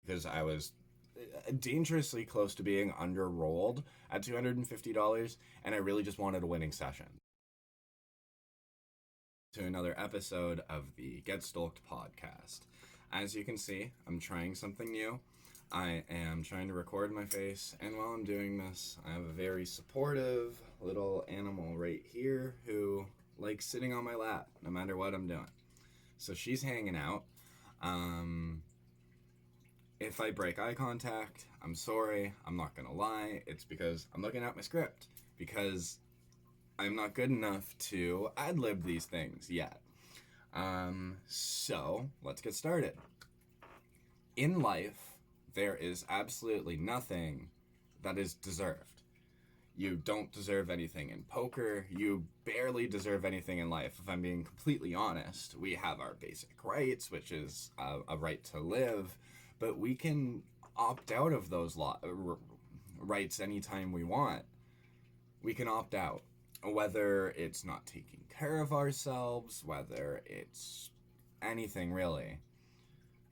because I was dangerously close to being under-rolled at $250, and I really just wanted a winning session. To another episode of the Get Stoked podcast. As you can see, I'm trying something new. I am trying to record my face, and while I'm doing this, I have a very supportive little animal right here who likes sitting on my lap no matter what I'm doing. So she's hanging out. If I break eye contact, I'm sorry. I'm not gonna lie. It's because I'm looking at my script, because I'm not good enough to ad-lib these things yet. So let's get started. In life, there is absolutely nothing that is deserved. You don't deserve anything in poker. You barely deserve anything in life. If I'm being completely honest, we have our basic rights, which is a right to live, but we can opt out of those rights anytime we want. We can opt out. Whether it's not taking care of ourselves, whether it's anything really.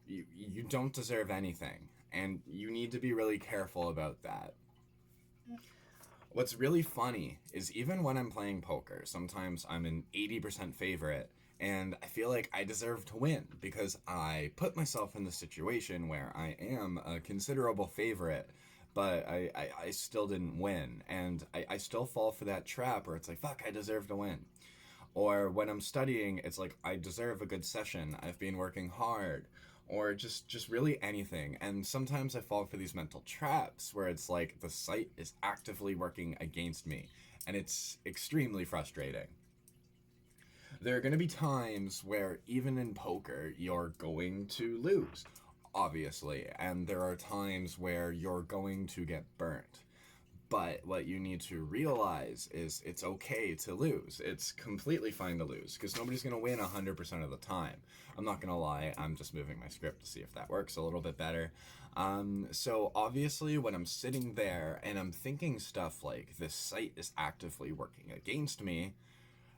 You don't deserve anything, and you need to be really careful about that. What's really funny is even when I'm playing poker, sometimes I'm an 80% favorite, and I feel like I deserve to win because I put myself in the situation where I am a considerable favorite, but I still didn't win, and I still fall for that trap where it's like, fuck, I deserve to win. Or when I'm studying, it's like, I deserve a good session, I've been working hard, or just really anything. And sometimes I fall for these mental traps where it's like the site is actively working against me, and it's extremely frustrating. There are going to be times where even in poker, you're going to lose, obviously, and there are times where you're going to get burnt. But what you need to realize is it's okay to lose. It's completely fine to lose, because nobody's going to win 100% of the time. I'm not going to lie, I'm just moving my script to see if that works a little bit better. So obviously when I'm sitting there and I'm thinking stuff like, this site is actively working against me,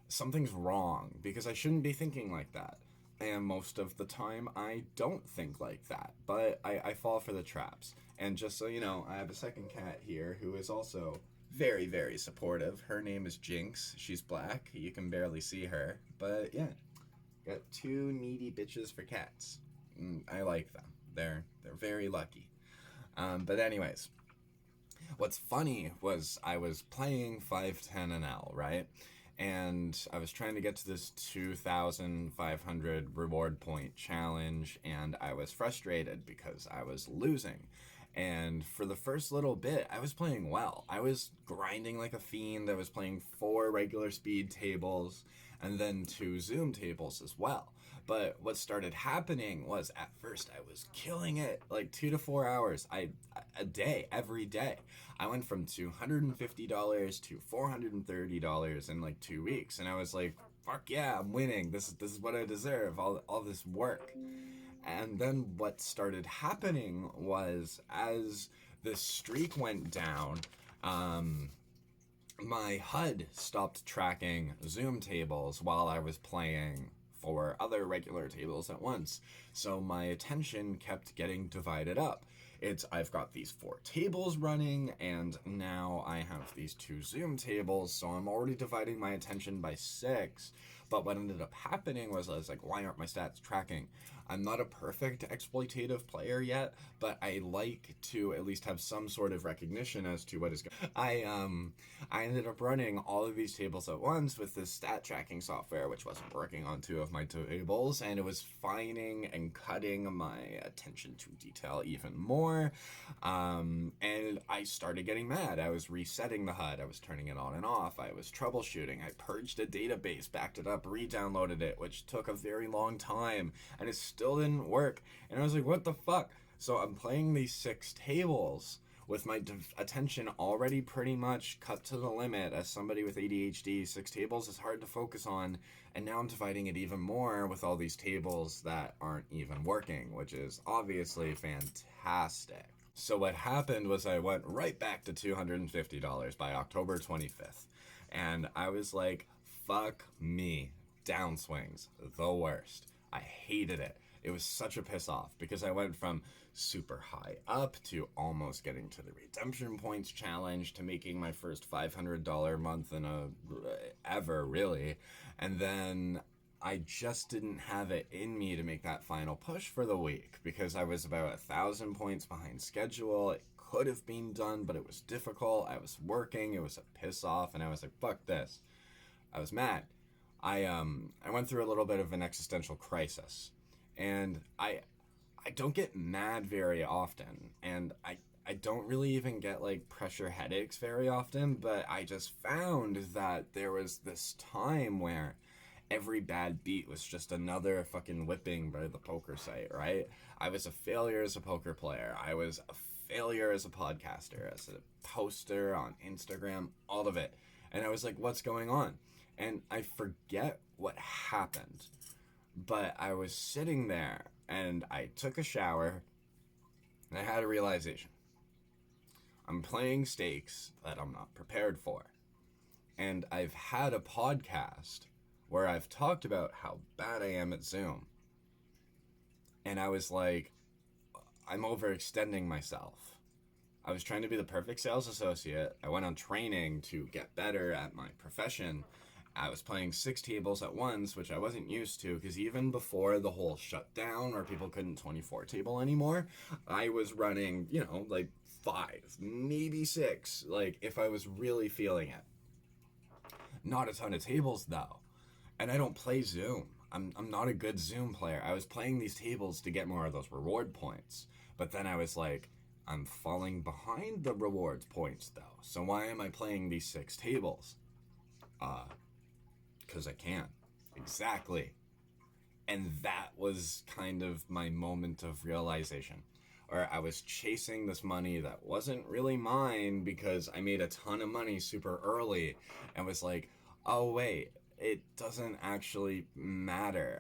something's wrong, because I shouldn't be thinking like that. And most of the time, I don't think like that, but I fall for the traps. And just so you know, I have a second cat here who is also very, very supportive. Her name is Jinx. She's black. You can barely see her. But yeah, got two needy bitches for cats. I like them. They're very lucky. But anyways, what's funny was I was playing 510NL, right? And I was trying to get to this 2,500 reward point challenge, and I was frustrated because I was losing. And for the first little bit, I was playing well. I was grinding like a fiend. I was playing 4 regular speed tables and then 2 Zoom tables as well. But what started happening was, at first I was killing it, like 2 to 4 hours a day, every day. I went from $250 to $430 in like 2 weeks, and I was like, fuck yeah, I'm winning. This is what I deserve, all this work. And then what started happening was, as the streak went down, my HUD stopped tracking Zoom tables while I was playing for other regular tables at once. So my attention kept getting divided up. I've got these 4 tables running, and now I have these 2 Zoom tables, so I'm already dividing my attention by 6. But what ended up happening was, I was like, why aren't my stats tracking? I'm not a perfect exploitative player yet, but I like to at least have some sort of recognition as to what is going on. I ended up running all of these tables at once with this stat tracking software, which wasn't working on 2 of my tables, and it was fining and cutting my attention to detail even more. And I started getting mad. I was resetting the HUD, I was turning it on and off, I was troubleshooting, I purged a database, backed it up, re-downloaded it, which took a very long time, and it still didn't work. And I was like, what the fuck? So I'm playing these 6 tables with my attention already pretty much cut to the limit. As somebody with ADHD, 6 tables is hard to focus on, and now I'm dividing it even more with all these tables that aren't even working, which is obviously fantastic. So what happened was, I went right back to $250 by October 25th, and I was like, fuck me, downswings, the worst. I hated it. It was such a piss off because I went from super high up to almost getting to the redemption points challenge to making my first $500 month in a ever, really. And then I just didn't have it in me to make that final push for the week because I was about 1,000 points behind schedule. It could have been done, but it was difficult. I was working. It was a piss off, and I was like, fuck this. I was mad. I went through a little bit of an existential crisis, and I don't get mad very often, and I don't really even get like pressure headaches very often, but I just found that there was this time where every bad beat was just another fucking whipping by the poker site, right? I was a failure as a poker player. I was a failure as a podcaster, as a poster on Instagram, all of it. And I was like, what's going on? And I forget what happened. But I was sitting there and I took a shower and I had a realization. I'm playing stakes that I'm not prepared for. And I've had a podcast where I've talked about how bad I am at Zoom. And I was like, I'm overextending myself. I was trying to be the perfect sales associate. I went on training to get better at my profession. I was playing 6 tables at once, which I wasn't used to, because even before the whole shutdown where people couldn't 24 table anymore, I was running, like 5, maybe 6, like if I was really feeling it. Not a ton of tables though. And I don't play Zoom. I'm not a good Zoom player. I was playing these tables to get more of those reward points. But then I was like, I'm falling behind the rewards points though. So why am I playing these 6 tables? Because I can. Exactly. And that was kind of my moment of realization. Or I was chasing this money that wasn't really mine because I made a ton of money super early and was like, oh wait, it doesn't actually matter.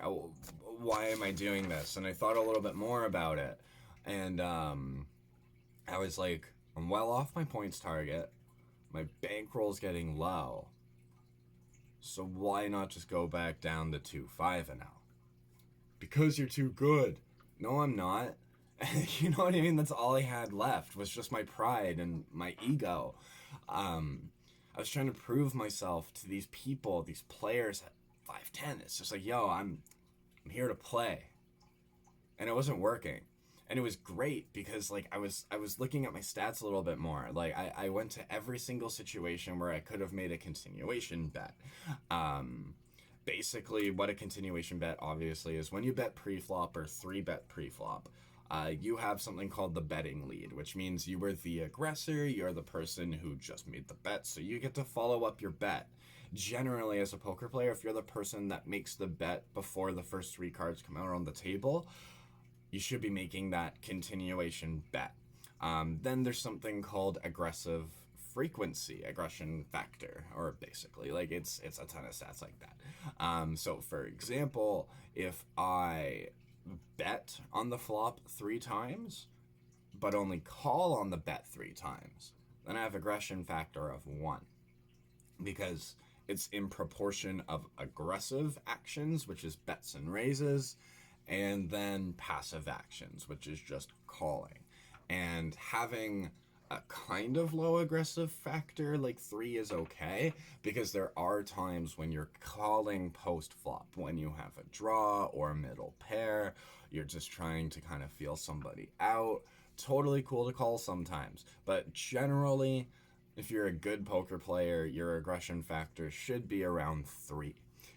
Why am I doing this? And I thought a little bit more about it. And I was like, I'm well off my points target. My bankroll's getting low. So why not just go back down to 2-5 and out? Because you're too good. No, I'm not. You know what I mean? That's all I had left was just my pride and my ego. I was trying to prove myself to these people, these players at 5'10". It's just like, yo, I'm here to play. And it wasn't working. And it was great because like I was looking at my stats a little bit more. Like I went to every single situation where I could have made a continuation bet. Basically what a continuation bet obviously is when you bet pre-flop or 3-bet pre-flop. You have something called the betting lead, which means you were the aggressor, you're the person who just made the bet, so you get to follow up your bet. Generally, as a poker player, if you're the person that makes the bet before the first 3 cards come out on the table, you should be making that continuation bet. Then there's something called aggressive frequency, aggression factor, or basically, like it's a ton of stats like that. So for example, if I bet on the flop 3 times, but only call on the bet 3 times, then I have aggression factor of 1. Because it's in proportion of aggressive actions, which is bets and raises, and then passive actions, which is just calling. And having a kind of low aggressive factor, like 3 is okay, because there are times when you're calling post-flop, when you have a draw or a middle pair, you're just trying to kind of feel somebody out. Totally cool to call sometimes, but generally, if you're a good poker player, your aggression factor should be around 3.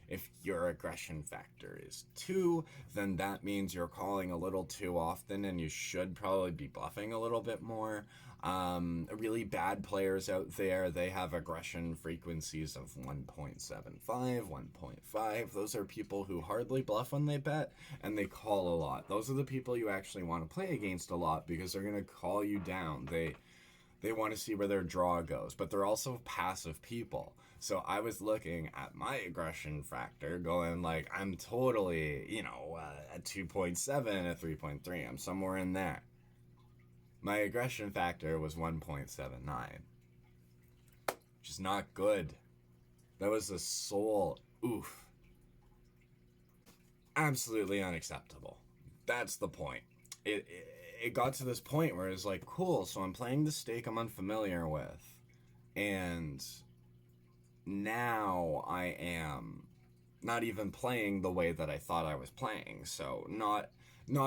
If your aggression factor is 2, then that means you're calling a little too often and you should probably be bluffing a little bit more. Really bad players out there, they have aggression frequencies of 1.75, 1.5. Those are people who hardly bluff when they bet and they call a lot. Those are the people you actually want to play against a lot because they're going to call you down. They want to see where their draw goes, but they're also passive people. So I was looking at my aggression factor going like, I'm totally, at 2.7, at 3.3. I'm somewhere in there. My aggression factor was 1.79, which is not good. That was a soul oof. Absolutely unacceptable. that's the point. It got to this point where it's like, cool, so I'm playing the stake I'm unfamiliar with, and now I am not even playing the way that I thought I was playing. So not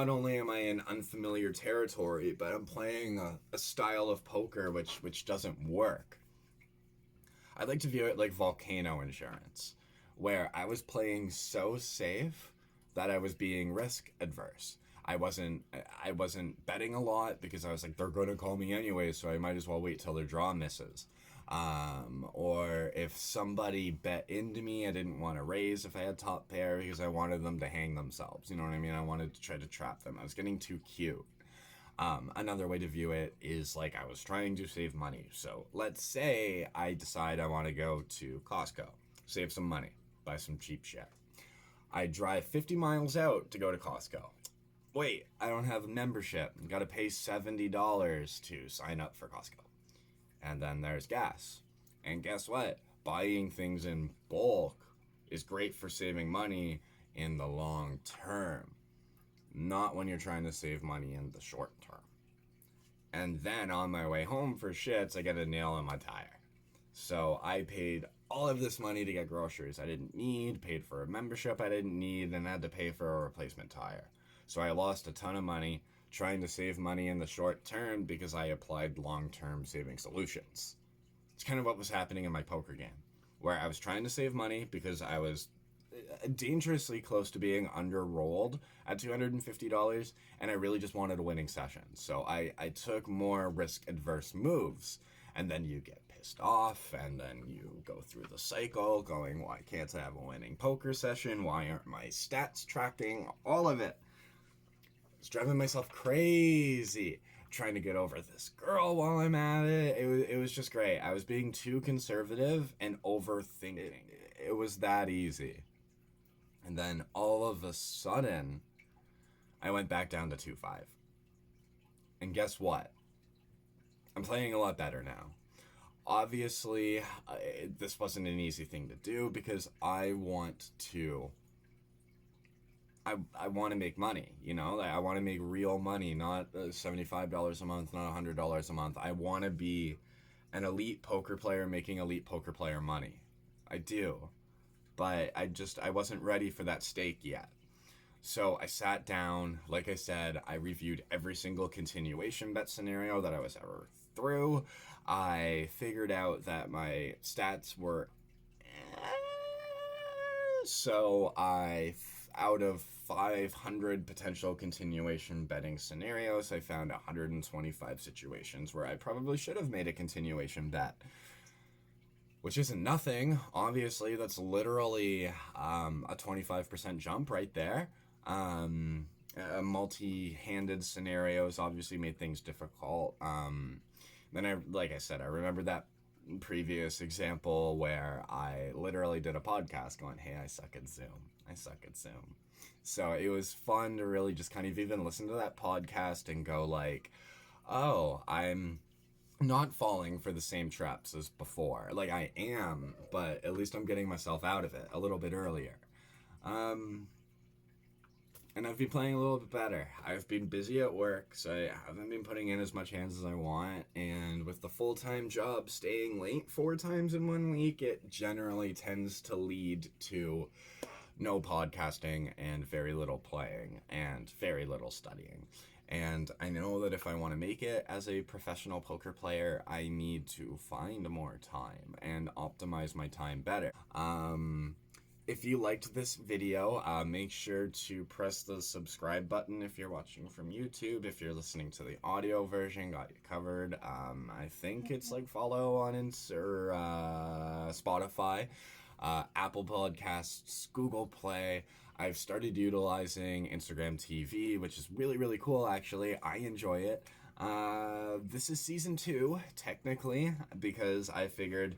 only am I in unfamiliar territory, but I'm playing a style of poker which doesn't work. I like to view it like volcano insurance, where I was playing so safe that I was being risk adverse. I wasn't betting a lot because I was like, they're going to call me anyway, so I might as well wait till their draw misses. Or if somebody bet into me, I didn't want to raise if I had top pair because I wanted them to hang themselves. You know what I mean? I wanted to try to trap them. I was getting too cute. Another way to view it is like I was trying to save money. So let's say I decide I want to go to Costco, save some money, buy some cheap shit. I drive 50 miles out to go to Costco. Wait, I don't have a membership. Got to pay $70 to sign up for Costco. And then there's gas. And guess what? Buying things in bulk is great for saving money in the long term, not when you're trying to save money in the short term. And then on my way home for shits, I get a nail in my tire. So I paid all of this money to get groceries I didn't need, paid for a membership I didn't need, and had to pay for a replacement tire. So I lost a ton of money trying to save money in the short term because I applied long-term saving solutions. It's kind of what was happening in my poker game, where I was trying to save money because I was dangerously close to being under-rolled at $250, and I really just wanted a winning session. So I took more risk-adverse moves, and then you get pissed off, and then you go through the cycle going, why can't I have a winning poker session? Why aren't my stats tracking? All of it. It's driving myself crazy trying to get over this girl while I'm at it. It was just great. I was being too conservative and overthinking. It was that easy. And then all of a sudden, I went back down to 2-5. And guess what? I'm playing a lot better now. Obviously, this wasn't an easy thing to do because I want to make money, you know? Like, I want to make real money, not $75 a month, not $100 a month. I want to be an elite poker player making elite poker player money. I do. But I wasn't ready for that stake yet. So I sat down, like I said, I reviewed every single continuation bet scenario that I was ever through. I figured out that my stats were so out of 500 potential continuation betting scenarios, I found 125 situations where I probably should have made a continuation bet. Which isn't nothing. Obviously, that's literally a 25% jump right there. Multi-handed scenarios obviously made things difficult. Then like I said, I remember that previous example where I literally did a podcast going, hey, I suck at Zoom. So it was fun to really just kind of even listen to that podcast and go like, oh, I'm not falling for the same traps as before. Like I am, but at least I'm getting myself out of it a little bit earlier. And I've been playing a little bit better. I've been busy at work, so I haven't been putting in as much hands as I want. And with the full-time job staying late 4 times in 1 week, it generally tends to lead to no podcasting and very little playing and very little studying. And I know that if I want to make it as a professional poker player, I need to find more time and optimize my time better. If you liked this video, make sure to press the subscribe button if you're watching from YouTube. If you're listening to the audio version, got you covered. I think it's like follow on Spotify, Apple Podcasts, Google Play. I've started utilizing Instagram TV, which is really, really cool, actually. I enjoy it. This is season 2, technically, because I figured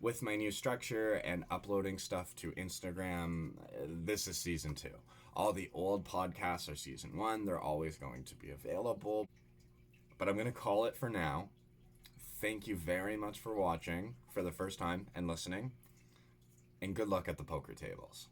with my new structure and uploading stuff to Instagram, this is season 2. All the old podcasts are season 1. They're always going to be available. But I'm going to call it for now. Thank you very much for watching for the first time and listening. And good luck at the poker tables.